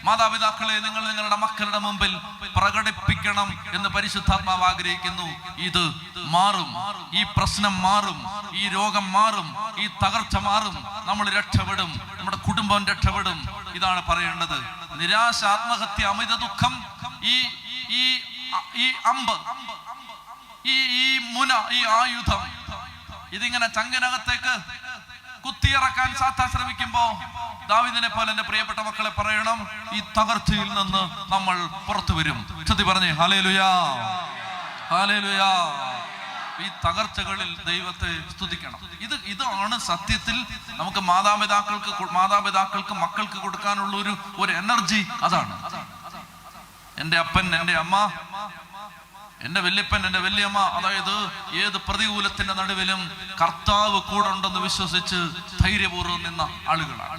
മാതാപിതാക്കളെ, നിങ്ങൾ നിങ്ങളുടെ മക്കളുടെ മുമ്പിൽ പ്രകടിപ്പിക്കണം എന്ന് പരിശുദ്ധാത്മാവ് ആഗ്രഹിക്കുന്നു. ഇത് മാറും, ഈ പ്രശ്നം മാറും, ഈ രോഗം മാറും, ഈ തകർച്ച മാറും, നമ്മൾ രക്ഷപ്പെടും, നമ്മുടെ കുടുംബം രക്ഷപ്പെടും. ഇതാണ് പറയേണ്ടത്. നിരാശ, ആത്മഹത്യ, അമിത ദുഃഖം, ഈ അമ്പ്, ഈ മുന, ഈ ആയുധം, ഇതിങ്ങനെ ചങ്കനകത്തേക്ക് കുത്തിയിറക്കാൻ സാത്താൻ ശ്രമിക്കുമ്പോ ദാവീദിനെ പോലെ എന്റെ പ്രിയപ്പെട്ട മക്കളെ പറയണം, ഈ തകർച്ചയിൽ നിന്ന് നമ്മൾ പുറത്തു വരും. ചൊല്ലി പറഞ്ഞേ ഹല്ലേലൂയാ, ഹല്ലേലൂയാ. ഈ തകർച്ചകളിൽ ദൈവത്തെ സ്തുതിക്കണം. ഇതാണ് സത്യത്തിൽ നമുക്ക് മാതാപിതാക്കൾക്ക് മക്കൾക്ക് കൊടുക്കാനുള്ള ഒരു എനർജി. അതാണ് എൻ്റെ അപ്പൻ, എൻ്റെ അമ്മ, എൻ്റെ വല്യപ്പൻ, എൻ്റെ വല്യമ്മ. അതായത് ഏത് പ്രതികൂലത്തിന്റെ നടുവിലും കർത്താവ് കൂടെ ഉണ്ടെന്ന് വിശ്വസിച്ച് ധൈര്യപൂർവ്വം നിന്ന ആളുകളാണ്.